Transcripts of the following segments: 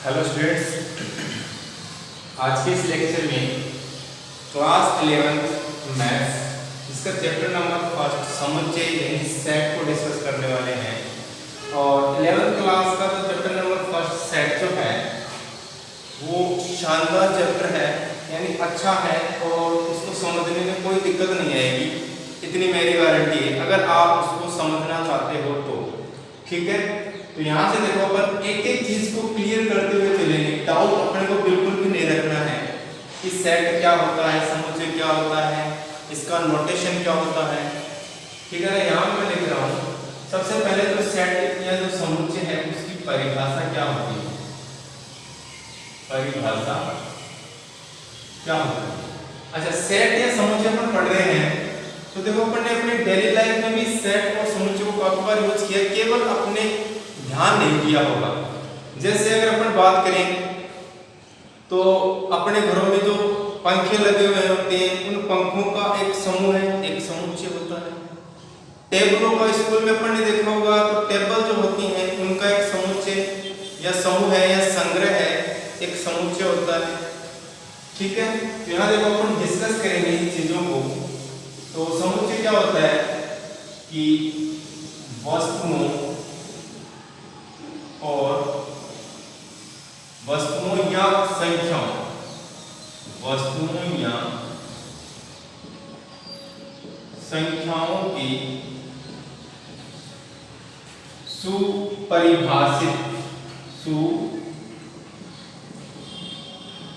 Hello students, आज के इस लेक्चर में क्लास 11th मैथ्स इसका चैप्टर नंबर फर्स्ट समुच्चय यानी सेट को डिस्कस करने वाले हैं। और 11th क्लास का जो चैप्टर नंबर फर्स्ट सेट जो है वो शानदार चैप्टर है, यानी अच्छा है और उसको समझने में कोई दिक्कत नहीं आएगी, इतनी मेरी गारंटी है अगर आप उसको समझना चाहते हो तो। ठीक है, तो यहाँ से देखो अपन एक एक चीज को क्लियर करते हुए चलेंगे। डाउट अपने को बिल्कुल भी नहीं रखना है कि सेट क्या होता है, समुच्चय क्या होता है, इसका नोटेशन क्या होता है। ठीक है ना, यहाँ मैं लिख रहा हूँ सबसे पहले तो सेट या जो समुच्चय है उसकी परिभाषा क्या होती है। परिभाषा क्या होती है? अच्छा, सेट या समुच्चय अपन पढ़ रहे हैं तो देखो अपन ने अपने डेली लाइफ में भी सेट और समुच्चय को काफी बार यूज किया, केवल अपने ध्यान नहीं किया होगा। जैसे अगर अपन बात करें तो अपने घरों में जो पंखे लगे हुए होते हैं उन पंखों का एक समूह है, एक समुच्चय होता है। टेबलों का स्कूल में अपन ने देखा होगा तो टेबल जो होती हैं उनका एक समुच्चय या समूह है या संग्रह है, एक समुच्चय होता है। ठीक है, तो यहाँ देखो अपन डिस्कस करेंगे इन चीजों को। तो समुच्चय क्या होता है कि वस्तुओं या संख्याओं की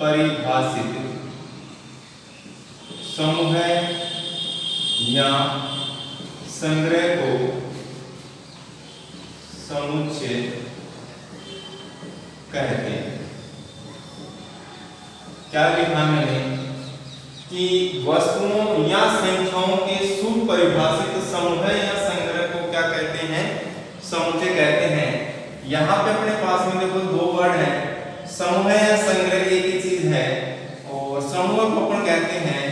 सुपरिभाषित समूह या संग्रह को समुच्चय कहते हैं। क्या लिखा मैंने कि वस्तुओं या संख्याओं के सुपरिभाषित समूह या संग्रह को क्या कहते हैं? समुच्चय कहते हैं। यहाँ पे अपने पास में देखो दो वर्ड है, समूह या संग्रह एक ही चीज है। और समूह को अपन कहते हैं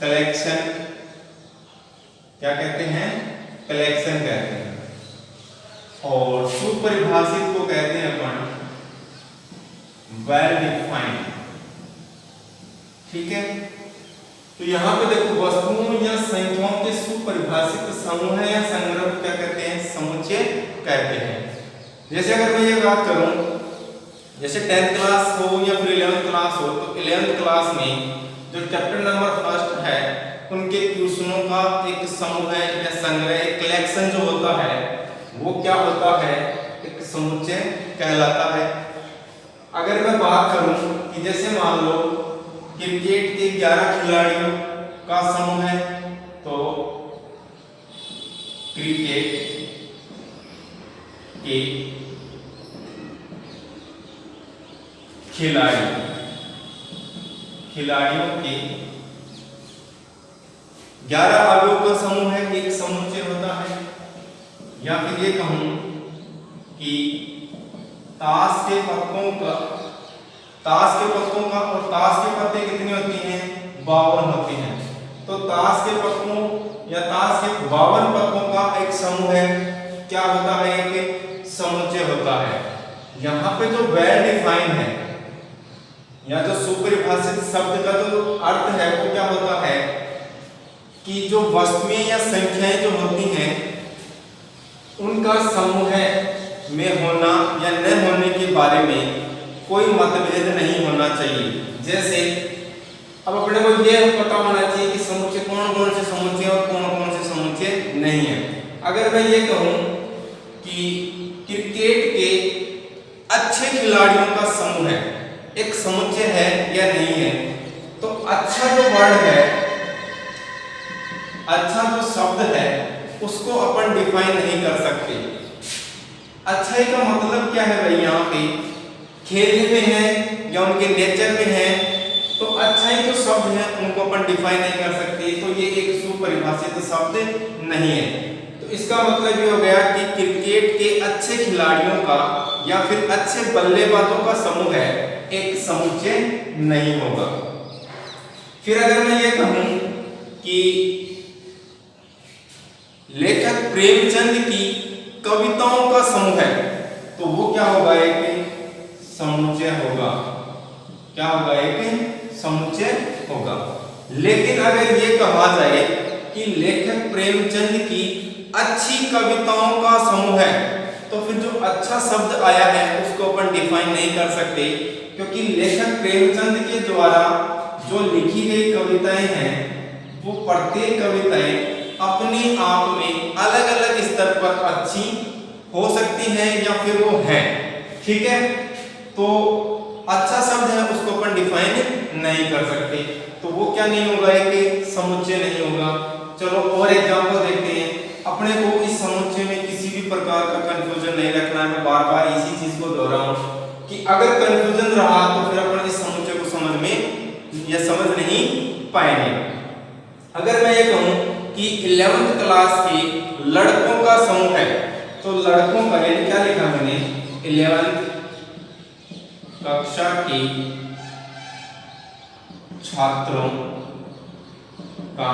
कलेक्शन। क्या कहते हैं? कलेक्शन कहते हैं। और सुपरिभाषित को कहते हैं अपन वेल डिफाइंड। ठीक है, तो यहाँ पे देखो वस्तुओं या संख्याओं के सुपरिभाषित समूह या संग्रह को क्या कहते हैं? समुच्चय कहते हैं। जैसे अगर मैं ये बात करूं, जैसे 10th क्लास हो या फिर 11th क्लास हो, तो 11th क्लास में जो चैप्टर नंबर फर्स्ट है उनके क्वेश्चनों का एक समूह है या संग्रह, एक कलेक्शन जो होता है वो क्या होता है? एक समुच्चय कहलाता है। अगर मैं बात करूं कि जैसे मान लो क्रिकेट के 11 खिलाड़ियों का समूह है, तो क्रिकेट के खिलाड़ियों के 11 अवयवों का समूह है, एक समुच्चय होता है। या फिर ये कहूं कि ताश के पत्तों का और ताश के पत्ते कितनी होती हैं? 52 होती हैं। तो ताश के पत्तों या ताश के 52 पत्तों का एक समूह है, क्या होता है? एक समुच्चय होता है। यहाँ पे जो वेल डिफाइन है या जो सुपरिभाषित शब्द का जो अर्थ है वो क्या होता है कि जो वस्तुएं या संख्याएं जो होती हैं उनका समूह में होना या न होने के बारे में कोई मतभेद नहीं होना चाहिए। जैसे अब अपने को यह पता होना चाहिए कि समुच्चय कौन कौन से समुच्चय और कौन कौन से समुच्चय नहीं है। अगर मैं ये कहूं कि क्रिकेट के अच्छे खिलाड़ियों का समूह है, एक समुच्चय है या नहीं है, तो अच्छा जो वर्ड है, अच्छा जो शब्द है उसको अपन डिफाइन नहीं कर सकते। अच्छाई का मतलब क्या है भाई? यहाँ पे खेलने में है या उनके नेचर में है, तो अच्छाई जो शब्द है उनको अपन डिफाइन नहीं कर सकते, तो ये एक सुपरिभाषित शब्द नहीं है। तो इसका मतलब ये हो गया कि क्रिकेट के अच्छे खिलाड़ियों का या फिर अच्छे बल्लेबाजों का समूह है, एक समुच्चय नहीं होगा। फिर अगर मैं ये कहूं कि लेखक प्रेमचंद की कविताओं का समूह है, तो वो क्या होगा? एक समुच्चय होगा। क्या होगा? एक समुच्चय होगा। लेकिन अगर ये कहा जाए कि लेखक प्रेमचंद की अच्छी कविताओं का समूह है, तो फिर जो अच्छा शब्द आया है उसको अपन डिफाइन नहीं कर सकते, क्योंकि लेखक प्रेमचंद के द्वारा जो लिखी गई कविताएं हैं वो प्रत्येक कविताएं अपने आप में अलग अलग स्तर पर अच्छी हो सकती हैं या फिर वो है। ठीक है, तो अच्छा शब्द है उसको अपन डिफाइन नहीं कर सकते, तो वो क्या नहीं होगा? एक समुच्चय नहीं होगा। चलो और एग्जांपल देखते हैं। अपने को इस समुच्चय में किसी भी प्रकार का कंफ्यूजन नहीं रखना है। मैं बार बार इसी चीज को दोहराऊं कि अगर कंफ्यूजन रहा तो फिर अपन इस समुच्चय को समझ में या समझ नहीं पाएंगे। अगर मैं ये कहूं कि 11th क्लास के लड़कों का समूह है, तो लड़कों का यानी क्या लिखा मैंने? 11th कक्षा के छात्रों का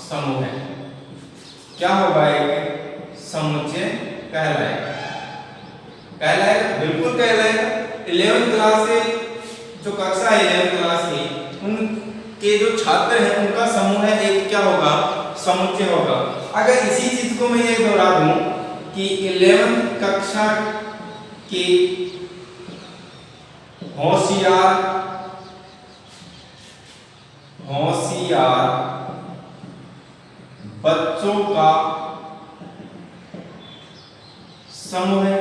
समूह है। क्या होगा? एक समुच्चय कहलाएगा। कहलाएगा, बिल्कुल कहलाएगा। 11th क्लास से जो कक्षा है 11th क्लास की, उनके जो छात्र हैं उनका समूह है, एक क्या होगा? समुच्चय होगा। अगर इसी चीज को मैं ये दोहरा दूं कि 11th कक्षा के होशियार बच्चों का समूह है,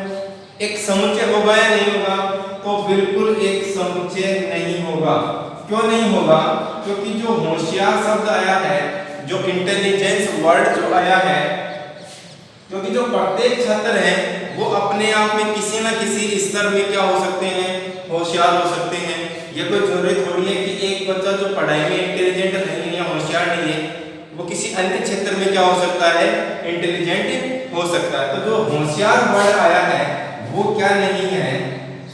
एक समुच्चय होगा या नहीं होगा? तो बिल्कुल एक समुच्चय नहीं होगा। क्यों नहीं होगा? क्योंकि जो होशियार शब्द आया है, जो इंटेलिजेंस वर्ड जो आया है, क्योंकि जो प्रत्येक छात्र है वो अपने आप में किसी न किसी स्तर में क्या हो सकते हैं? होशियार हो सकते हैं। ये कोई जरूरी थोड़ी है कि एक बच्चा जो पढ़ाई में इंटेलिजेंट नहीं है या होशियार नहीं है, वो किसी अन्य क्षेत्र में क्या हो सकता है? इंटेलिजेंट हो सकता है। तो जो होशियार वर्ड आया है वो क्या नहीं है?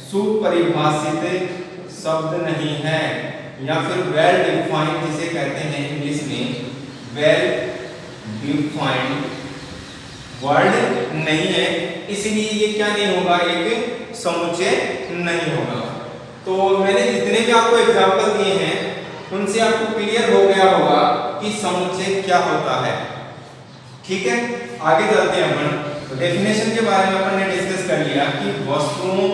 सुपरिभाषित शब्द नहीं है, या फिर वेल डिफाइंड जिसे कहते हैं इंग्लिश में, वेल डिफाइंड वर्ड नहीं है, इसलिए ये क्या नहीं होगा? एक समुच्चय नहीं होगा। तो मैंने जितने भी आपको एग्जांपल दिए हैं उनसे आपको क्लियर हो गया होगा कि समुच्चय क्या होता है। ठीक है, आगे चलते हैं अपन। डेफिनेशन के बारे में अपन ने डिस्कस कर लिया कि वस्तुओं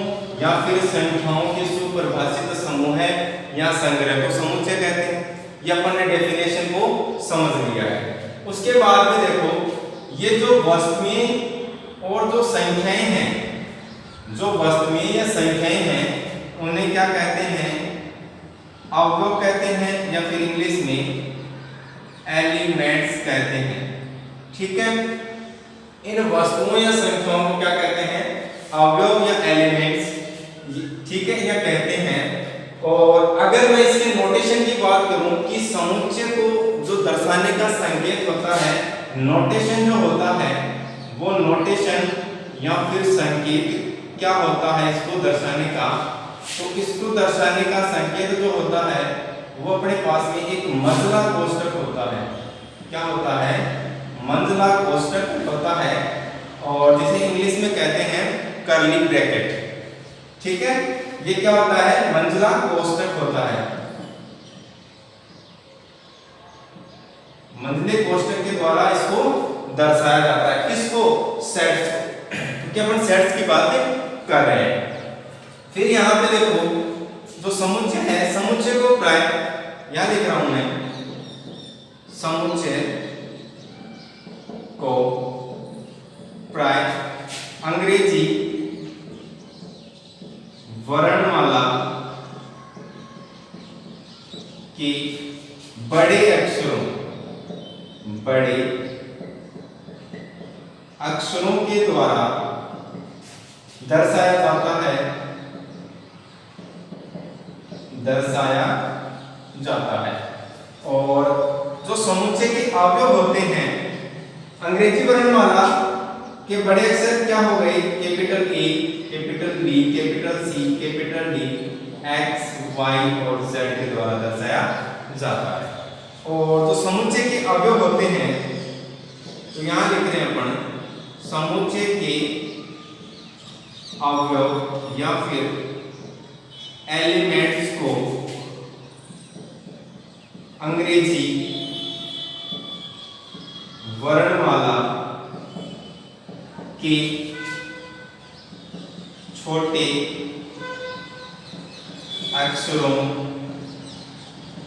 या फिर संख्याओं के सुपरिभाषित समूह है या संग्रह को समुच्चय कहते हैं। ये अपन ने डेफिनेशन को समझ लिया है। उसके बाद में देखो, ये जो वस्तुएं और जो संख्याएं हैं, जो वस्तुएं या संख्याएं हैं उन्हें क्या कहते हैं? अवयव कहते हैं, या फिर इंग्लिश में एलिमेंट्स कहते हैं। ठीक है, इन वस्तुओं या संख्याओं को क्या कहते हैं? अवयव या एलिमेंट्स, ठीक है, या कहते हैं। और अगर मैं इसके नोटेशन की बात करूं कि समुच्चय को जो दर्शाने का संकेत होता है, नोटेशन जो होता है, वो नोटेशन या फिर संकेत क्या होता है इसको दर्शाने का? तो इसको दर्शाने का संकेत जो होता है वो अपने पास में एक मंझला कोष्ठक होता है। क्या होता है? मंझला कोष्ठक होता है, और जिसे इंग्लिश में कहते हैं कर्ली ब्रैकेट। ठीक है, ये क्या होता है? मंझला कोष्ठक होता है। मंझले कोष्ठक के द्वारा इसको दर्शाया जाता है। किसको? सेट्स, क्योंकि अपन सेट्स की बात कर रहे हैं। फिर यहाँ पे देखो, जो समुच्चय है, समुच्चय को प्राय यहां लिख रहा हूं मैं, समुच्चय को प्राय अंग्रेजी वर्णमाला की बड़े अक्षरों के द्वारा दर्शाया जाता है। और जो समुच्चय के अवयव होते हैं, अंग्रेजी वर्णमाला के बड़े अक्षर क्या हो गए? Capital A, capital B, capital C, capital D, X, Y और जेड के द्वारा दर्शाया जाता है। और जो समुच्चय के अवयव होते हैं, तो यहां लिख रहे हैं अपन, समुच्चय के अवयव या फिर एलिमेंट्स को अंग्रेजी वर्णमाला के छोटे अक्षरों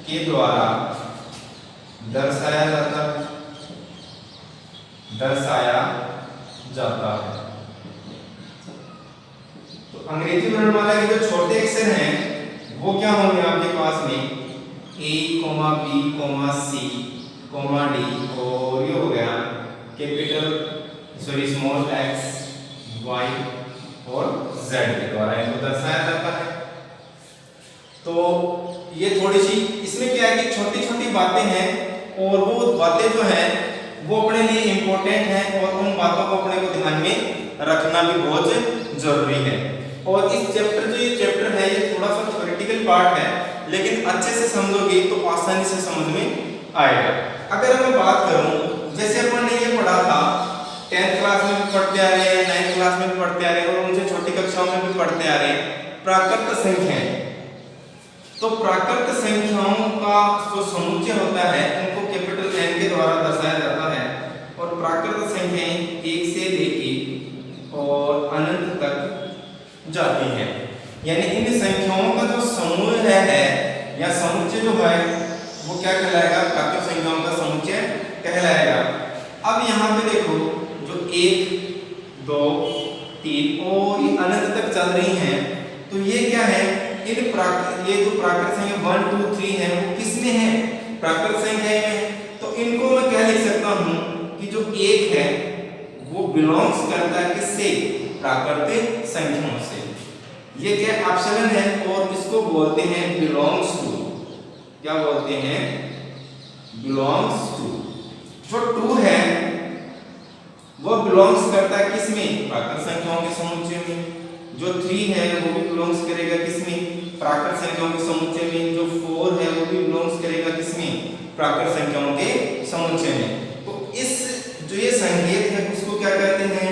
के द्वारा दर्शाया जाता है। तो अंग्रेजी वर्णमाला के जो छोटे अक्षर हैं वो क्या होंगे आपके पास में A, B, C, D और ये हो गया स्मॉल x, y और z के द्वारा इनको दर्शाया जाता है। तो ये थोड़ी सी इसमें क्या है कि छोटी छोटी बातें हैं और वो बातें जो हैं वो अपने लिए इम्पोर्टेंट हैं और उन बातों को अपने को ध्यान में रखना भी बहुत जरूरी है। और इस ये चैप्टर है ये थोड़ा सा थ्योरेटिकल पार्ट है, लेकिन अच्छे से समझोगे तो आसानी से समझ में आएगा। अगर मैं बात करूं जैसे अपन ने ये पढ़ा था 10th क्लास में भी पढ़ते आ रहे हैं, 9th क्लास में भी पढ़ते आ रहे हैं और उनसे छोटी कक्षाओं में भी पढ़ते आ रहे हैं, प्राकृत संख्याएं। तो प्राकृत संख्याओं का जो समुच्चय होता है उनको कैपिटल N के द्वारा दर्शाया जाता है और प्राकृत संख्याएं 1 से लेके और अनंत तक जाती हैं। यानी इन संख्याओं का जो समूह है या समुच्चय जो है वो क्या कहलाएगा, प्राकृत संख्याओं का समुच्चय कहलाएगा। अब यहाँ पे देखो जो 1, 2, 3 और ये अनंत तक चल रही हैं, तो ये क्या है ये जो प्राकृत संख्या 1, 2, 3 है वो किसमें है, प्राकृत संख्या में। तो इनको मैं क्या लिख सकता हूँ कि जो 1 है वो बिलोंग्स करता है किससे, प्राकृतिक संख्याओं से। ये क्या ऑप्शन है और इसको बोलते हैं बिलोंग्स टू। क्या बोलते हैं, बिलोंग्स टू। जो 2 है वो बिलोंग्स करता है किसमें, प्राकृत संख्याओं के समुच्चय में। जो 3 है वो भी बिलोंग्स करेगा किसमें, प्राकृत संख्याओं के समुच्चय में। जो 4 है वो भी बिलोंग्स करेगा किसमें, प्राकृत संख्याओं के समुच्चय में। तो इस जो ये संकेत है उसको क्या कहते हैं,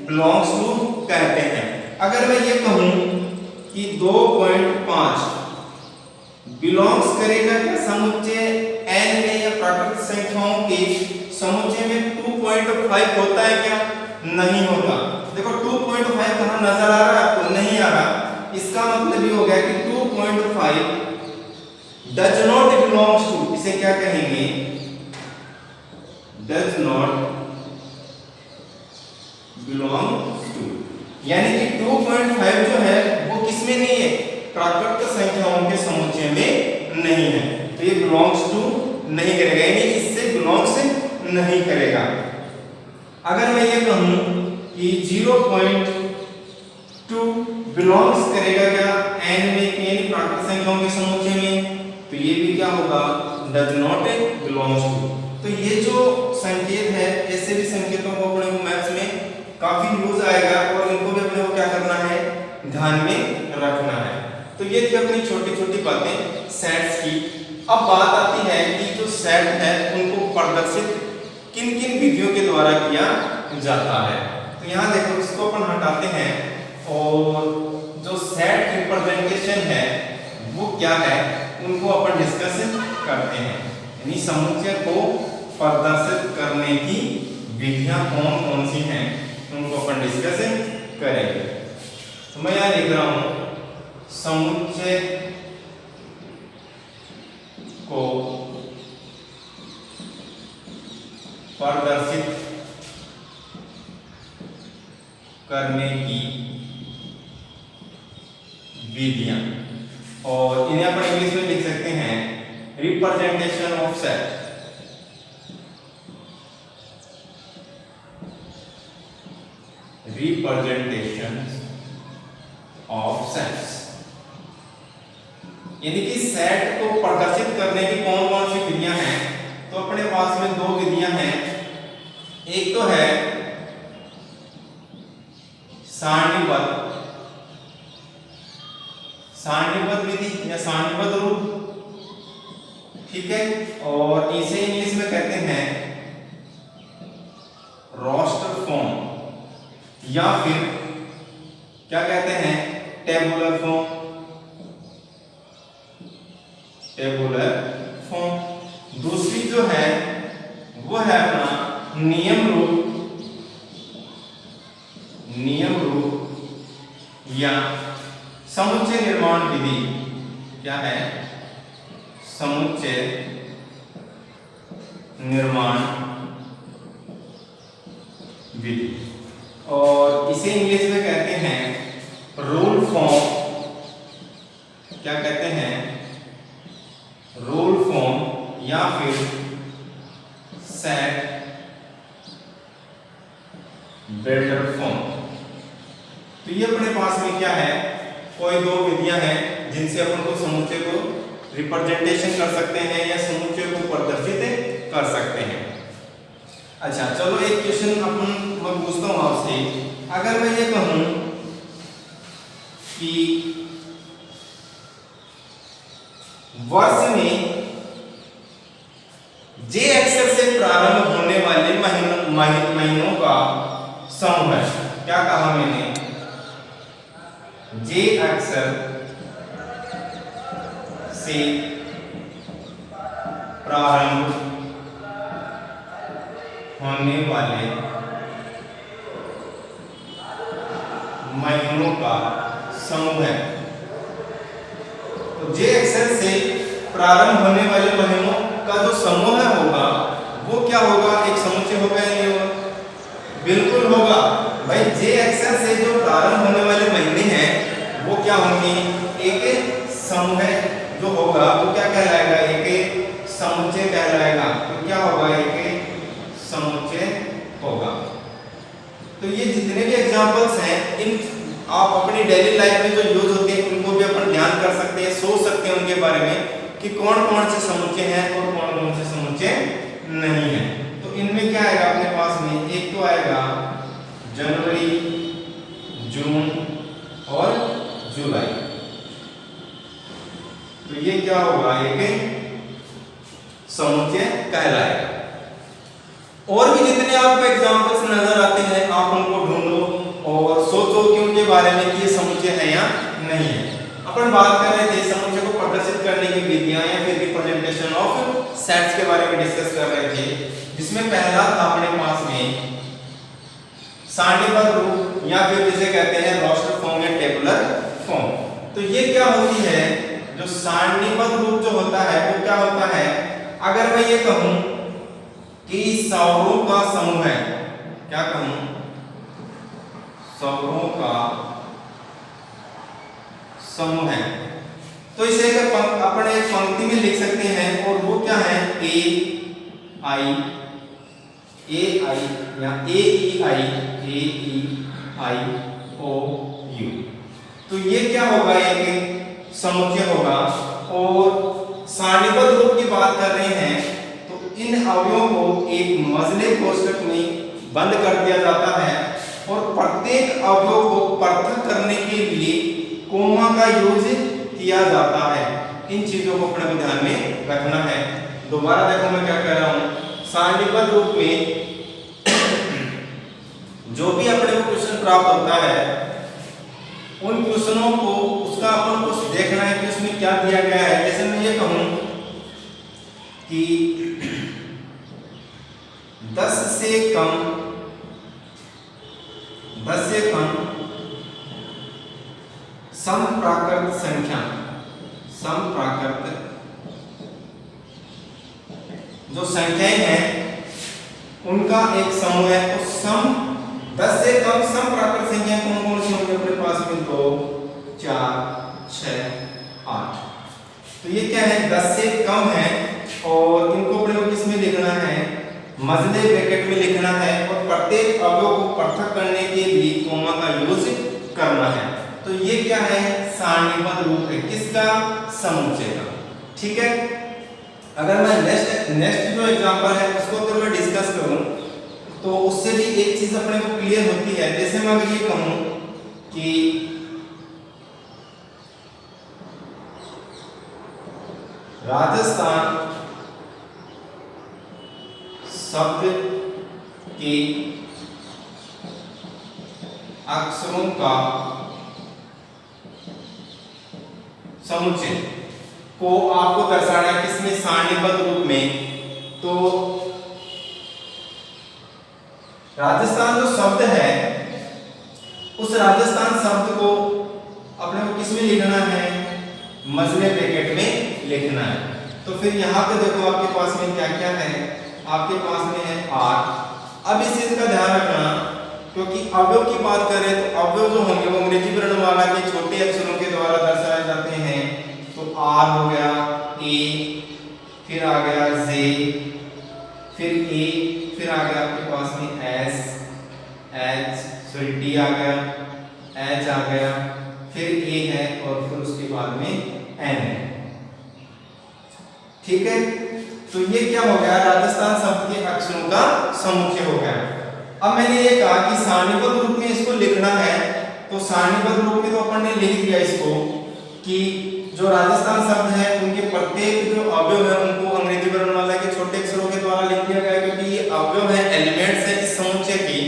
बिलोंग्स टू कहते हैं। अगर मैं ये कहूं कि 2.5 बिलोंग्स करेगा क्या समुच्चय n में या प्राकृत संख्याओं के समुच्चय में 2.5 होता है क्या, नहीं होता। देखो 2.5 कहां नजर आ रहा है आपको, नहीं आ रहा। इसका मतलब ये हो गया कि 2.5 डज नॉट बिलोंग्स टू, इसे क्या कहेंगे, डज नॉट बिलोंग्स टू। यानी कि 2.5 जो है वो किसमें नहीं है, प्राकृत संख्याओं के समुच्चय में नहीं है। तो ये बिलोंग्स टू नहीं करेगा, यानी इससे बिलोंग्स नहीं करेगा। अगर मैं ये कहूं कि 0.2 बिलोंग्स करेगा क्या n में, यानी प्राकृत संख्याओं के समुच्चय में, तो ये भी क्या होगा, डज नॉट बिलोंग्स टू। तो ये जो संकेत है ऐसे भी संकेतों को अपने को मैथ्स में काफी यूज आएगा और इनको भी अपने को क्या करना है, ध्यान में रखना है। तो ये थी अपनी छोटी छोटी बातें सेट्स की। अब बात आती है कि जो सेट है उनको प्रदर्शित किन किन विधियों के द्वारा किया जाता है। तो यहाँ देखो इसको अपन हटाते हैं और जो सेट रिप्रेजेंटेशन है वो क्या है उनको अपन डिस्कस करते हैं। यानी समुच्चय को प्रदर्शित करने की विधियां कौन कौन सी हैं उनको अपन डिस्कस करेंगे। तो मैं यहाँ लिख रहा हूं समुच्चय को प्रदर्शित करने की विधियां, और इन्हें अपन इंग्लिश में लिख सकते हैं representation of set. Representation of sets, यानी कि सेट को प्रदर्शित करने की कौन कौन सी विधियां हैं। तो अपने पास में 2 विधियां हैं। एक तो है सारणीबद्ध विधि या सारणीबद्ध रूप, ठीक है, और इसे इंग्लिश में कहते हैं रोस्टर फॉर्म या फिर क्या कहते हैं टेबुलर फॉर्म। Tabular form. दूसरी जो है वो है अपना नियम रूप या समुच्चय निर्माण विधि। क्या है? समुच्चय निर्माण विधि, और इसे इंग्लिश में कहते हैं रूल फॉर्म। क्या कहते हैं? रूल फॉर्म या फिर सेट बेल्डर फॉर्म। तो ये अपने पास में क्या है, कोई दो विधियां हैं जिनसे अपन को समुच्चय को रिप्रेजेंटेशन कर सकते हैं या समुच्चय को प्रदर्शित कर सकते हैं। अच्छा, चलो एक क्वेश्चन मैं पूछता हूं आपसे। अगर मैं ये कहूं कि वर्ष में जे अक्षर से प्रारंभ होने वाले महीनों का समूह है। क्या कहा मैंने? जे अक्षर से प्रारंभ होने वाले महीनों का समूह है। तो जे अक्षर से प्रारंभ होने वाले महीनों का जो समूह होगा वो क्या होगा? एक समुच्चय होगा या नहीं होगा? बिल्कुल होगा भाई। जे अक्षर से जो प्रारंभ होने वाले महीने हैं वो क्या होंगे? एक समूह जो होगा वो क्या कहलाएगा? एक समुच्चय कहलाएगा। तो क्या होगा? एक समुच्चय होगा। तो ये जितने भी एग्जांपल्स हैं इन आप अपनी डेली लाइफ में जो यूज होते हैं उनको भी अपन ध्यान कर सकते हैं, सोच सकते हैं उनके बारे में कि कौन कौन से समुच्चय हैं और कौन कौन से समुच्चय नहीं है। तो इनमें क्या आएगा अपने पास में? एक तो आएगा जनवरी, जून और जुलाई। तो ये क्या होगा? एक समुच्चय कहलाएगा। और भी जितने आपको एग्जांपल्स नजर आते हैं आप उनको ढूंढो और सोचो कि उनके बारे में कि ये समुच्चय है या नहीं है। अपन बात कर रहे थे समुच्चय को प्रदर्शित करने की विधियां या फिर रिप्रेजेंटेशन ऑफ सेट्स के बारे में डिस्कस कर रहे थे, जिसमें पहला था अपने पास में सारणीबद्ध रूप या फिर जिसे कहते हैं रोस्टर फॉर्म या टेबुलर फॉर्म। तो ये क्या होती है? जो सारणीबद्ध रूप जो होता है वो क्या होता है? अगर मैं ये कहूं कि सौरों का समूह है, क्या कहूं? सौरों का समूह है, तो इसे अपन एक पंक्ति में लिख सकते हैं और वो क्या है? ए आई या ए ई आई ओ यू। तो ये क्या होगा? एक समुच्चय होगा। और सारणीबद्ध रूप की बात कर रहे हैं तो इन अवयवों को एक मजले कोष्ठक में बंद कर दिया जाता है और प्रत्येक अवयव को पृथक करने के लिए कोमा का यूज किया जाता है। इन चीजों को अपने ध्यान में रखना है। दोबारा देखो मैं क्या कह रहा हूं। सारणीबद्ध रूप में जो भी अपने को क्वेश्चन प्राप्त होता है उन क्वेश्चनों को उसका अपन को देखना है कि उसमें क्या दिया गया है। जैसे मैं ये कहूं कि 10 से कम समप्राकृत संख्या, समप्राकृत जो संख्याएं हैं उनका एक समूह है। तो 10 से कम समप्राकृत संख्या कौन कौन सी होंगी अपने पास में? 2, 4, 6, 8। तो ये क्या है? 10 से कम है और इनको अपने को किस में लिखना है? मजले ब्रैकेट में लिखना है और प्रत्येक अवयव को पृथक करने के लिए कोमा का यूज करना है। तो ये क्या है? सारणीबद्ध रूप है। किसका? समुच्चय का। ठीक है। अगर मैं नेक्स्ट जो एग्जांपल है उसको अगर मैं डिस्कस करूं तो उससे भी एक चीज अपने को क्लियर होती है। जैसे मैं अगर ये कहूं कि राजस्थान शब्द के अक्षरों का समुच्चय, को आपको दर्शाना है किसमें, सारणीबद्ध रूप में। तो राजस्थान जो शब्द है उस राजस्थान शब्द को अपने को किसमें लिखना है, मजले ब्रैकेट में लिखना है। तो फिर यहाँ पे देखो आपके पास में क्या क्या है, आपके पास में है आर। अब इस चीज का ध्यान रखना क्योंकि अवयव की बात करें तो अवयव जो होंगे वो अंग्रेजी वर्णमाला के छोटे अक्षरों के द्वारा दर्शाए जाते हैं। तो आर हो गया, ए, फिर आ गया जे, फिर ए, फिर आ गया आपके पास में एस, एच, सॉरी डी आ गया, एच आ गया, फिर ए है और फिर उसके बाद में एन है। ठीक है, तो ये क्या हो गया, राजस्थान शब्द के अक्षरों का समुच्चय हो गया। अब मैंने ये कहा कि सारणीबद्ध रूप में इसको लिखना है, तो सारणीबद्ध रूप में तो अपन ने लिख दिया इसको कि जो राजस्थान शब्द है उनके प्रत्येक जो अवयव है उनको अंग्रेजी वर्णमाला के छोटे अक्षरों के द्वारा लिख दिया गया क्योंकि ये अवयव है, एलिमेंट्स है इस समुच्चय की।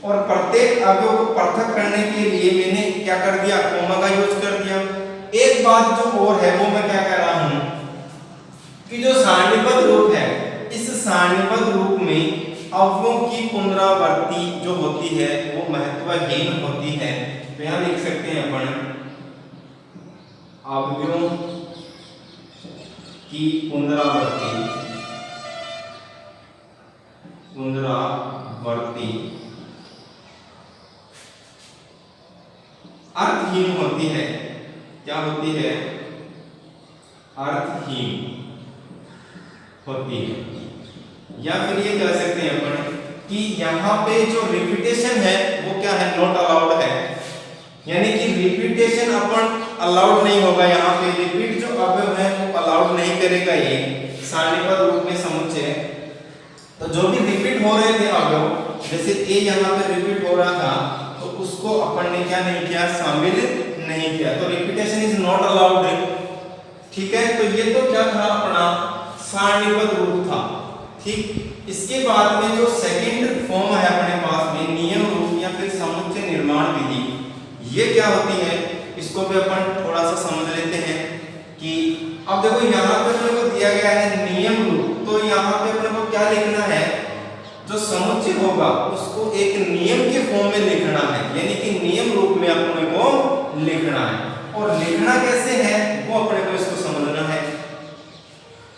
और प्रत्येक अवयव को पृथक करने के लिए मैंने क्या कर दिया, कोमा का यूज कर दिया। एक बात जो और है वो मैं क्या कह रहा हूं कि जो सारणीबद्ध रूप है, इस सारणीबद्ध रूप में अवयवों की पुनरावृत्ति जो होती है वो महत्वहीन होती है। तो यहां लिख सकते हैं अपन अवयवों की पुनरावृत्ति अर्थहीन होती है। क्या होती है, अर्थहीन होती है। या फिर ये कह सकते हैं अपन कि यहाँ पे जो रिपीटेशन है वो क्या है, नॉट अलाउड है, यानी कि रिपीटेशन अपन अलाउड नहीं होगा। यहाँ पे रिपीट जो अवयव है वो अलाउड नहीं करेगा ये सारणीबद्ध रूप में समुच्चय। तो जो भी रिपीट हो रहे थे अवयव, जैसे ए यहाँ पे रिपीट हो रहा था तो उसको अपन ने क्या नहीं किया, शामिल नहीं किया। तो रिपीटेशन इज नॉट अलाउड। ठीक है, तो ये तो क्या था, अपना सारणीबद्ध रूप था। ठीक, इसके बाद में जो सेकंड फॉर्म है अपने पास में नियम रूप या फिर समुच्चय निर्माण विधि, ये क्या होती है इसको भी अपन थोड़ा सा समझ लेते हैं कि अब देखो यहाँ पे अपने को दिया गया है नियम रूप। तो यहाँ पे अपने को क्या लिखना है, जो समुच्चय होगा उसको एक नियम के फॉर्म में लिखना है, यानी कि नियम रूप में अपने को लिखना है। और लिखना कैसे है वो अपने को इसको समझना है।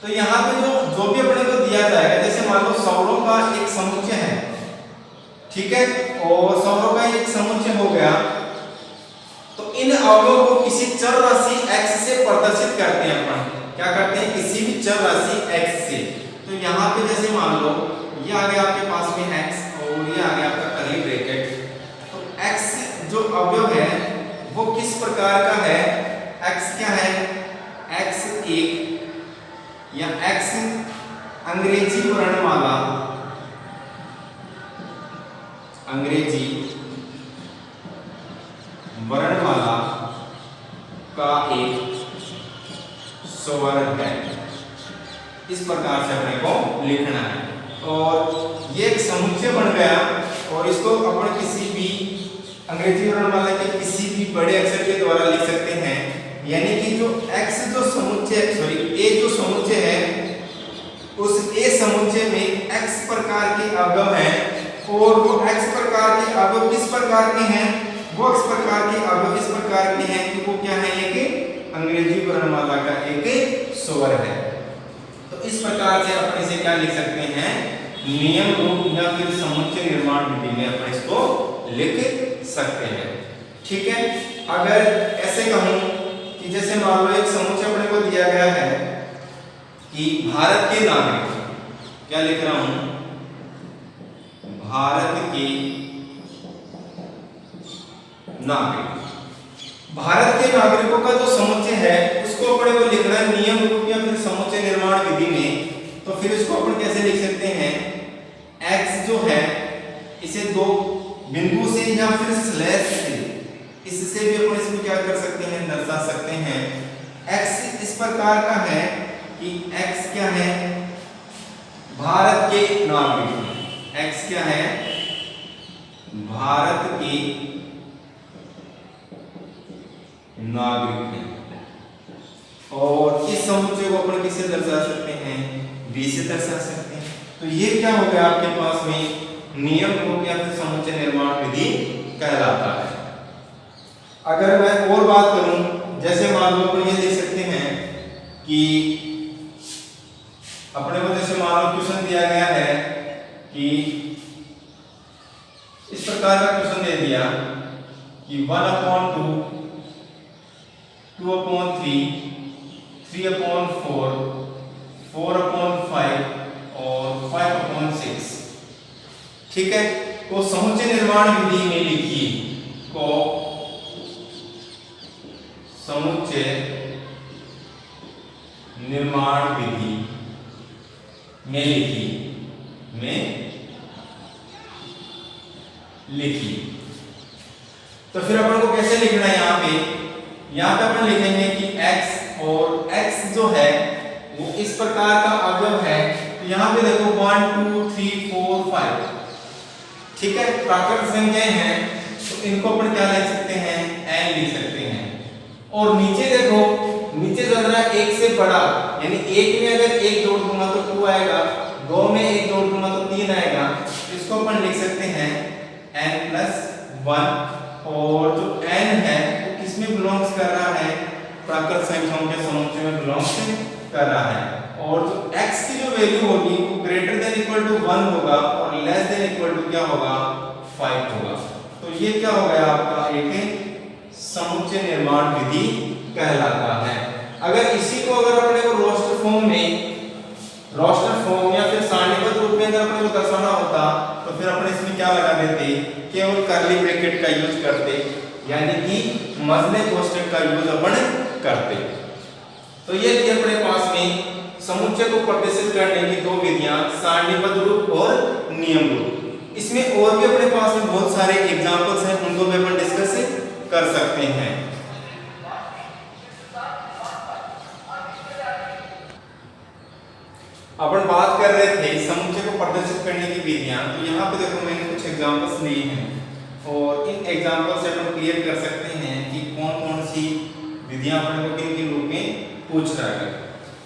तो यहाँ पे जो भी अपने को दिया जाएगा, जैसे मान लो सौरों का एक समुच्चय है, ठीक है, और सौरों का एक समुच्चय हो गया, तो इन अवयवों को किसी चर राशि x से प्रदर्शित करते हैं। अपन क्या करते हैं, किसी भी चर राशि x से। तो यहाँ पे जैसे मान लो ये आ गया आपके पास में x और ये आ गया आपका कर्ली ब्रैकेट। तो x जो अवयव है वो किस प्रकार का है, x क्या है, x1 या x अंग्रेजी वर्णमाला, अंग्रेजी वर्णमाला का एक स्वर है। इस प्रकार से अपने को लिखना है। और ये एक समुच्चय बन गया और इसको अपन किसी भी अंग्रेजी वर्णमाला के किसी भी बड़े अक्षर के द्वारा लिख सकते हैं। यानी कि जो x जो समुच्चय, सॉरी a जो समुच्चय है, उस a समुच्चय में x प्रकार के अवयव हैं और वो x प्रकार के अवयव किस प्रकार के हैं, वो x प्रकार के अवयव इस प्रकार के हैं कि वो क्या है, एक अंग्रेजी वर्णमाला का एक स्वर है। तो इस प्रकार से अपन इसे क्या लिख सकते हैं, नियम रूप या फिर समुच्चय निर्माण विधि में अपन इसको लिख सकते हैं। ठीक है, अगर ऐसे कहूं कि जैसे मान लो एक समुच्चय अपने को दिया गया है कि भारत के नागरिक, क्या लिख रहा हूं, भारत के नागरिक। भारत के नागरिकों का जो समुच्चय है उसको अपने को लिखना है नियम रूप या फिर समुच्चय निर्माण विधि में। तो फिर इसको अपन कैसे लिख सकते हैं, x जो है इसे दो बिंदु से या फिर स्लैश से, इससे भी अपन इसको क्या कर सकते हैं, दर्शा सकते हैं। x इस प्रकार का है कि x क्या है, भारत के नागरिक, x क्या है, भारत के नागरिक है। और इस इस समुच्चय को अपन किससे दर्शा सकते हैं, b से दर्शा सकते हैं। तो ये क्या हो गया आपके पास में नियम रूप या फिर समुच्चय निर्माण विधि कहलाता है। अगर मैं और बात करूं, जैसे मान लो अपन ये देख सकते हैं कि अपने को जैसे मान लो क्वेश्चन दिया गया है कि इस प्रकार का क्वेश्चन दे दिया कि 1/2, 2/3, 3/4, 4/5 और 5/6। ठीक है, तो समुच्चय निर्माण विधि में लिखिए को समुच्चय निर्माण विधि में लिखिए। तो फिर अपन को कैसे लिखना है यहाँ पे अपन लिखेंगे कि x और x जो है वो इस प्रकार का अवयव है। तो यहाँ पे देखो 1 2 3 4 5, ठीक है, प्राकृत संख्याएं हैं तो इनको अपन क्या लिख सकते हैं, n लिख सकते हैं। और नीचे देखो, नीचे जो है एक से बड़ा, यानी एक में अगर एक जोड़ दूंगा तो 2 आएगा, 2 में एक जोड़ दूंगा तो 3 आएगा। इसको अपन लिख सकते हैं n+1। और जो n है वो किसमें बिलोंग्स कर रहा है, प्राकृत संख्याओं के समुच्चय में बिलोंग्स कर रहा है। और जो x की जो वैल्यू होगी वो ग्रेटर देन इक्वल टू 1 होगा और लेस देन इक्वल टू क्या होगा, 5 होगा। तो ये क्या हो गया आपका एक समुच्चय निर्माण विधि कहलाता है। अगर इसी को अगर अपने को रोस्टर फॉर्म या फिर सारणीबद्ध रूप में अगर अपने को दर्शाना होता तो फिर अपने इसमें क्या लगा देते, केवल कर्ली ब्रैकेट का यूज करते, यानी कि मजले कोष्ठक का यूज अपन करते। तो ये थी अपने पास में समुच्चय को प्रदर्शित करने की दो विधियां, सारणीबद्ध रूप और नियम रूप। इसमें और भी अपने पास में बहुत सारे एग्जांपल्स हैं, उनको भी अपन डिस्कस कर सकते हैं। अपन बात कर रहे थे समुच्चय को प्रदर्शित करने की विधियां, तो यहाँ पे देखो मैंने कुछ एग्जांपल्स लिए हैं और इन एग्जांपल से अपन क्लियर कर सकते हैं कि कौन कौन सी विधियां अपन को किन किन रूप में पूछ रहा है।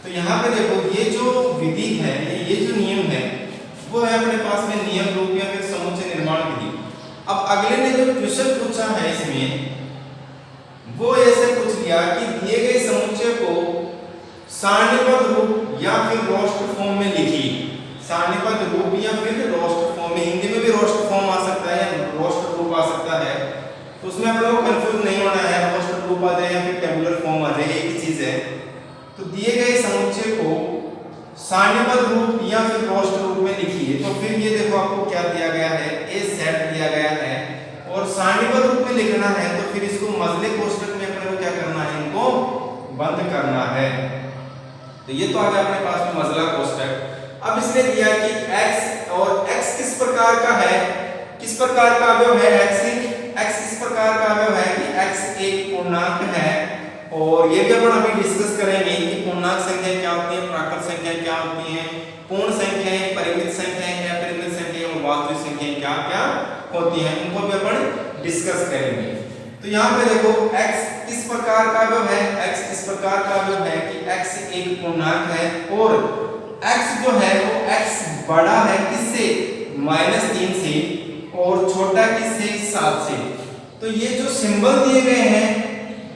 तो यहाँ पे देखो ये जो विधि है, ये जो नियम है वो है अपने पास में नियम रूप या फिर समुच्चय निर्माण विधि। अब अगले ने जो क्वेश्चन पूछा है इसमें वो ऐसे पूछ लिया कि दिए गए समुच्चय को सारणीबद्ध रूप या फिर रोस्टर फॉर्म में लिखिए। सारणीबद्ध रूप या फिर रोस्टर फॉर्म में, हिंदी में भी रोस्टर फॉर्म आ सकता है या रोस्टर रूप आ सकता है, तो उसमें आप लोगों को कंफ्यूज नहीं होना है, रोस्टर रूप आ जाए या फिर टेबुलर फॉर्म आ जाए, एक ही चीज है। तो दिए गए समुच्चय को सारणीबद्ध रूप या फिर रोस्टर रूप में लिखिए। तो फिर ये देखो आपको क्या दिया गया है, ए सेट दिया गया है और सारणीबद्ध रूप में लिखना है तो फिर इसको मजले कोष्ठक में अपने को क्या करना है, इनको बंद करना है। तो ये तो आ गया अपने पास में मजला कोष्ठक। अब इसने दिया कि x और x किस प्रकार का है, किस प्रकार का अवयव है x इस प्रकार का अवयव है कि x एक पूर्णांक है। और ये भी अपन अभी डिस्कस करेंगे कि पूर्णांक संख्या क्या होती है, प्राकृत संख्या क्या होती है, पूर्ण संख्याएं, परिमित संख्याएं या परिमित संख्याएं और वास्तविक संख्याएं क्या क्या होती हैं, उनको भी अपन डिस्कस करेंगे। तो यहाँ पे देखो x किस प्रकार का अवयव है, x इस प्रकार का अवयव है कि x एक पूर्णांक है और x जो है वो x बड़ा है किससे, -3 से और छोटा किससे, 7 से। तो ये जो सिंबल दिए गए हैं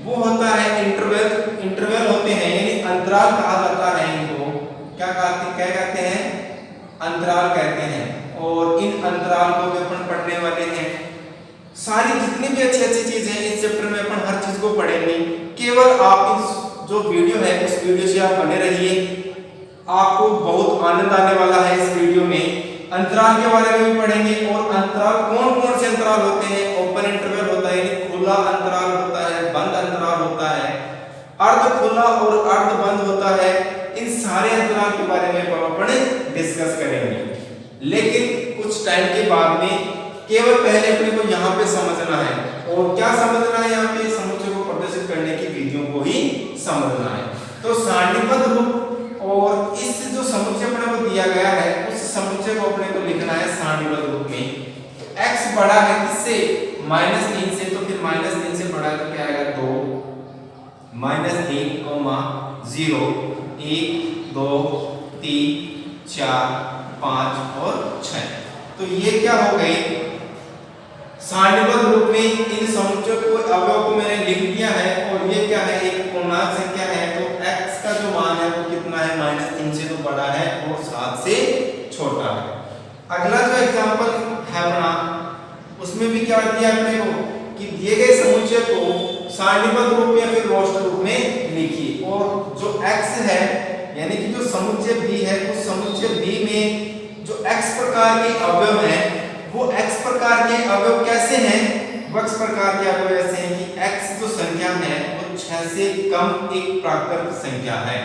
वो होता है इंटरवल होते हैं, यानी अंतराल कहा जाता है इनको। क्या कहते हैं, अंतराल कहते हैं। और इन अंतराल को भी अपन पढ़ने वाले हैं। सारी जितनी भी अच्छी अच्छी चीजें हैं इस चैप्टर में अपन हर चीज को पढ़ेंगे। केवल आप इस जो वीडियो है उस वीडियो से आप बने रहिए, आपको बहुत आनंद आने वाला है इस वीडियो में। अंतराल के बारे में भी पढ़ेंगे और अंतराल कौन कौन से अंतराल होते हैं, ओपन इंटरवल होता है यानी खुला अंतराल होता है, बंद अंतराल होता है, अर्ध खुला और अर्ध बंद होता है। इन सारे अंतराल के बारे में अपन डिस्कस करेंगे। लेकिन कुछ टाइम के बाद में केवल पहले अपने को यहाँ पे समझना है। और क्या समझना है, यहाँ पे समुच्चय को प्रदर्शित करने की विधियों को ही समझना है। तो सारणीबद्ध रूप और इस जो समुच्चय अपने को दिया गया है उस समुच्चय को अपने को लिखना है सारणीबद्ध रूप में। तो x बड़ा है किससे, -3 से, तो फिर -3 से बड़ा तो क्या आएगा 2, -3, 0 1 2 3 4 5 और 6। तो ये क्या हो गई, सारणीबद्ध रूप में इन समुच्चय को अवयव को मैंने लिख दिया है। और ये क्या है, एक पूर्णांक संख्या है, तो x का जो मान है वो कितना है, -3 से तो बड़ा है और 7 से छोटा है। अगला जो एग्जांपल है अपना, उसमें भी क्या दिया अपने को कि दिए गए समुच्चय को सारणीबद्ध रूप या फिर रोस्टर रूप में लिखिए। और जो x है यानी कि जो समुच्चय b है, उस समुच्चय b में जो x प्रकार के अवयव हैं, वो x प्रकार के अवयव कैसे हैं, वो x प्रकार के अवयव ऐसे हैं कि x जो संख्या है वो 6 से कम एक प्राकृत संख्या है।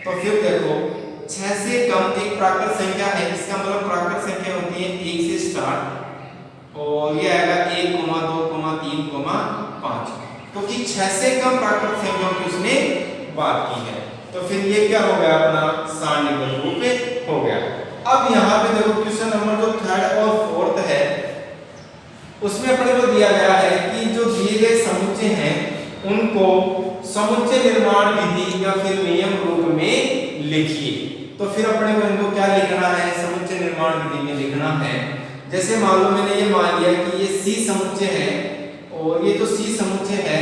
तो फिर देखो 6 से कम एक प्राकृत संख्या है, इसका मतलब प्राकृत संख्या होती है 1 से स्टार्ट और ये आएगा 1, 2, 3, 5। तो कि 6 से कम प्राकृत संख्याओं की उसने बात की है। तो फिर ये क्या हो गया, अपना सारणीबद्ध रूप में हो गया। अब यहाँ पे देखो क्वेश्चन नंबर जो 3rd और 4th है, उसमें अपने को दिया गया है कि जो दिए गए समुच्चय हैं उनको समुच्चय निर्माण विधि या फिर नियम रूप में लिखिए। तो फिर अपने को इनको क्या लिखना है, समुच्चय निर्माण विधि में लिखना है। जैसे मान लो मैंने ये मान लिया कि ये C समुच्चय है और ये जो C समुच्चय है,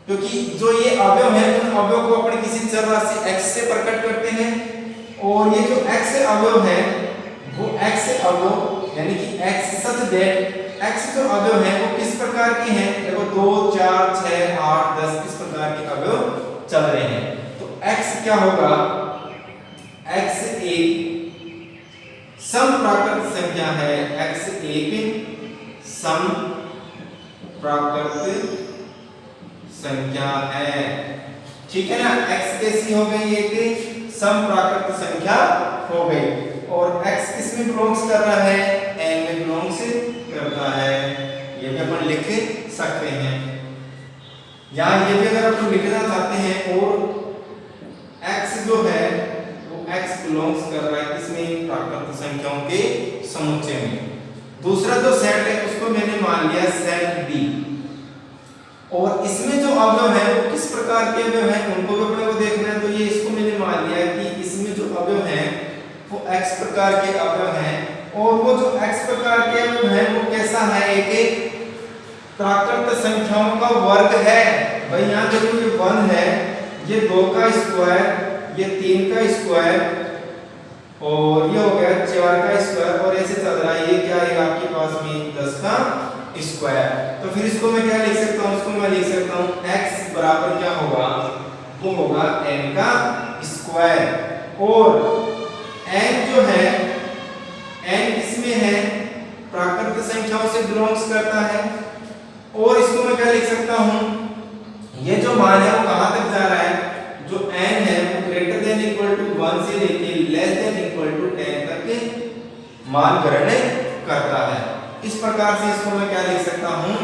क्योंकि जो ये अवयव है उन अवयव को अपने किसी चर राशि x से प्रकट करते हैं। और ये जो x अवयव है वो x अवयव यानी कि x सच दैट x जो अवयव है वो किस प्रकार के हैं, देखो 2 4 6 8 10 इस प्रकार के अवयव चल रहे हैं। तो x क्या होगा, x एक सम प्राकृत संख्या है, x एक सम प्राकृत संख्या है, ठीक है ना। x कैसी हो गई, एक सम प्राकृत संख्या हो गई। और x किस में बिलोंग्स कर रहा है, n में बिलोंग्स करता है, ये भी अपन लिख सकते हैं। यहाँ ये भी अगर अपन लिखना चाहते हैं और x जो है वो x बिलोंग्स कर रहा है किसमें, प्राकृत संख्याओं के समुच्चय में। दूसरा जो सेट है उसको मैंने मान लिया सेट D। और इसमें जो अवयव है वो किस प्रकार के अवयव हैं उनको भी अपने को देखना है। तो ये इसको मैंने मान लिया कि इसमें जो अवयव हैं वो x प्रकार के अवयव हैं। और वो जो x प्रकार के अवयव हैं वो कैसा है, एक प्राकृत संख्याओं का वर्ग है। भाई यहाँ देखो ये 1 है, ये 2 का स्क्वायर, ये 3 का स्क्वायर और ये हो गया 4 का स्क्वायर और ऐसे चल रहा है। ये क्या आएगा आपके पास में 10 का स्क्वायर। तो फिर इसको मैं क्या लिख सकता हूँ, इसको मैं लिख सकता हूँ x बराबर क्या होगा, वो होगा n का स्क्वायर। और n जो है n किसमें है, प्राकृत संख्याओं से बिलोंग्स करता है। और इसको मैं क्या लिख सकता हूँ, ये जो मान है वो कहाँ तक जा रहा है, जो n है वो ग्रेटर देन इक्वल टू 1 से लेके लेस देन इक्वल टू 10 तक मान ग्रहण करता है। इस प्रकार से इसको मैं क्या लिख सकता हूँ,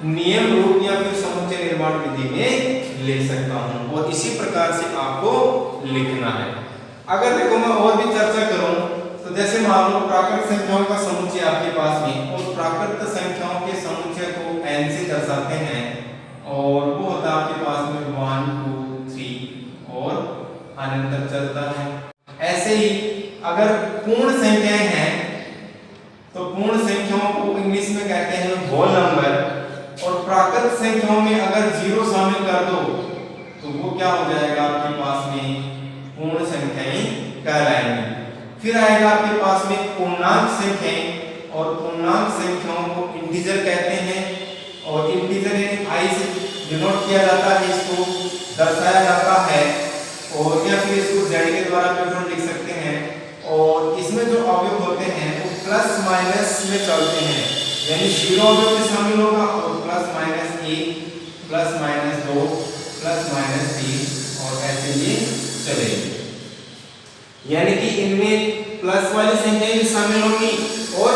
नियम रूप या फिर समुच्चय निर्माण विधि में लिख सकता हूँ। और इसी प्रकार से आपको लिखना है। अगर देखो मैं और भी चर्चा करूं तो जैसे मान लो प्राकृत संख्याओं का समुच्चय आपके पास में, और प्राकृत संख्याओं के समुच्चय को n से दर्शाते हैं और वो होता है आपके पास में 1 2 3 और अनंत चलता है। ऐसे ही अगर पूर्ण संख्याएं हैं तो पूर्ण संख्याओं को इंग्लिश में कहते हैं होल नंबर। और प्राकृत संख्याओं में अगर 0 शामिल कर दो तो वो क्या हो जाएगा आपके पास में, पूर्ण संख्याएं कहलाएंगी। फिर आएगा आपके पास में पूर्णांक संख्याएं, और पूर्णांक संख्याओं को इंटीजर कहते हैं। और इंटीजर यानी i से डिनोट किया जाता है, इसको दर्शाया जाता है। और या फिर इसको z के द्वारा भी लिख सकते हैं। और इसमें जो अवयव होते हैं वो प्लस माइनस में चलते हैं, यानी 0 अवयव में शामिल होगा और plus minus 1 plus minus 2 plus minus 3 और ऐसे ये चलेगी। यानी कि इनमें प्लस वाली संख्याएं भी शामिल होंगी और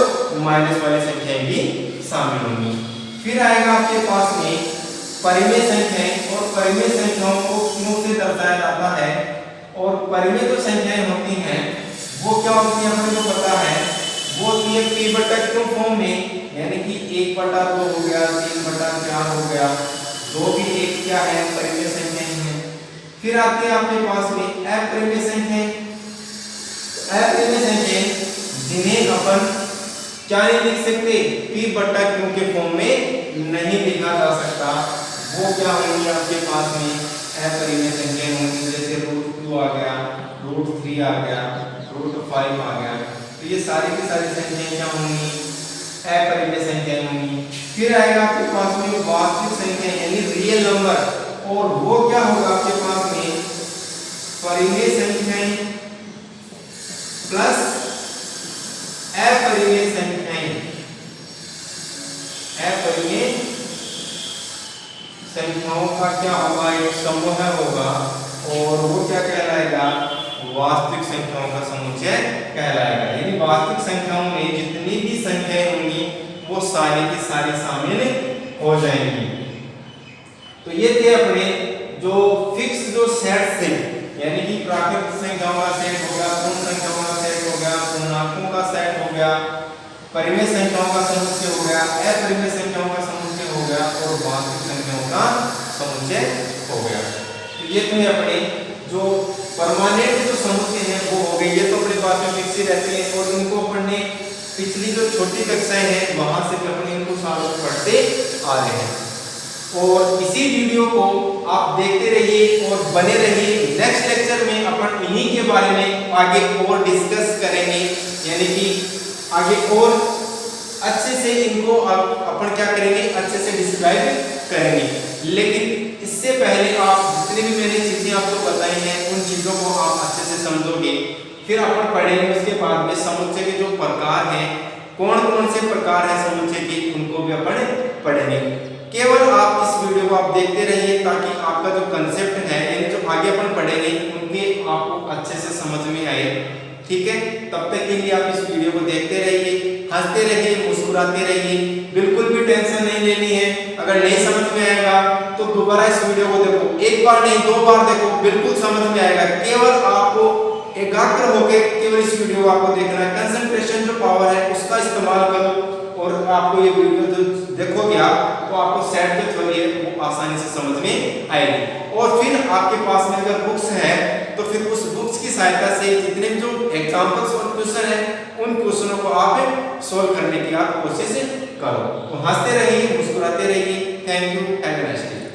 माइनस वाली संख्याएं भी शामिल होंगी। फिर आएगा आपके पास में परिमेय संख्याएं, और परिमेय संख्याओं को क्यों से दर्शाया जाता है। और परिमेय जो संख्याएं होती हैं वो क्या होती है, हमें जो पता है वो होती है p/q फॉर्म में, यानी कि 1/2 हो गया, 3/4 हो गया, 2 भी एक क्या है परिमेय संख्याएं हैं। फिर आते हैं आपके पास में अप्रिमेय संख्याएं। अप्रिमेय संख्याएं जिन्हें अपन क्या नहीं लिख सकते, p बटा q के फॉर्म में नहीं लिखा जा सकता, वो क्या होंगी आपके पास में अपरिमेय संख्याएं होंगी। जैसे √2 आ गया, √3 आ गया, √5 आ गया। तो ये सारी की सारी संख्याएं क्या होंगी, अपरिमेय संख्याएं होंगी। फिर आएगा आपके पास में वास्तविक संख्या यानी रियल नंबर, और वो क्या होगा आपके पास में परिमेय संख्याएं प्लस अपरिमेय संख्याएं। अपरिमेय संख्याओं का क्या होगा, एक समूह होगा, और वो क्या कहलाएगा, वास्तविक संख्याओं का समुच्चय कहलाएगा। यानी वास्तविक संख्याओं में जितनी भी संख्याएं होंगी वो सारी की सारी शामिल हो जाएंगी। तो ये थे अपने जो फिक्स जो सेट थे, यानी कि प्राकृतिक संख्याओं का सेट हो गया, पूर्ण संख्याओं का सेट हो गया, पूर्णांकों का सेट हो गया, परिमेय संख्याओं का समुच्चय हो गया, अपरिमेय संख्याओं का समुच्चय हो गया, और वास्तविक संख्याओं का समुच्चय हो गया। तो ये थे अपने जो परमानेंट जो समुच्चय हैं वो हो गए। ये तो अपने पास में फिक्स ही रहते हैं, और इनको अपन ने पिछली जो छोटी कक्षाएं हैं वहां से भी अपने इनको सालों पढ़ते आ रहे हैं। और इसी वीडियो को आप देखते रहिए और बने रहिए। नेक्स्ट लेक्चर में अपन इन्हीं के बारे में आगे और डिस्कस करेंगे, यानी कि आगे और अच्छे से इनको अपन क्या करेंगे, अच्छे से डिस्क्राइब करेंगे। लेकिन इससे पहले आप जितनी भी मैंने चीजें आपको बताई हैं उन चीजों को आप अच्छे से समझोगे, फिर अपन पढ़ेंगे उसके बाद में समुच्चय के जो प्रकार हैं, कौन कौन से प्रकार हैं समुच्चय के, उनको भी अपन पढ़ेंगे। केवल आप इस वीडियो को आप देखते रहिए ताकि आपका जो कंसेप्ट है, यानी जो आगे अपन पढ़ेंगे उनके आपको अच्छे से समझ में आए। ठीक है, तब तक के लिए आप इस वीडियो को देखते रहिए, हंसते रहिए, मुस्कुराते रहिए, बिल्कुल भी टेंशन नहीं लेनी है। अगर नहीं समझ में आएगा तो दोबारा इस वीडियो को देखो, एक बार नहीं 2 बार देखो, बिल्कुल समझ में आएगा। केवल आपको एकाग्र होकर केवल इस वीडियो को आपको देखना है, कंसंट्रेशन जो पावर है उसका इस्तेमाल करो, और आपको ये वीडियो जो देखोगे आप तो आपको सेट जो थ्योरी है वो आसानी से समझ में आएगी। और फिर आपके पास में अगर बुक्स है तो फिर उस बुक्स की सहायता से जितने भी जो एग्जांपल्स और क्वेश्चन है उन क्वेश्चनों को आप सॉल्व करने की आप कोशिश करो। तो हंसते रहिए, मुस्कुराते रहिए। Thank you, have a nice day.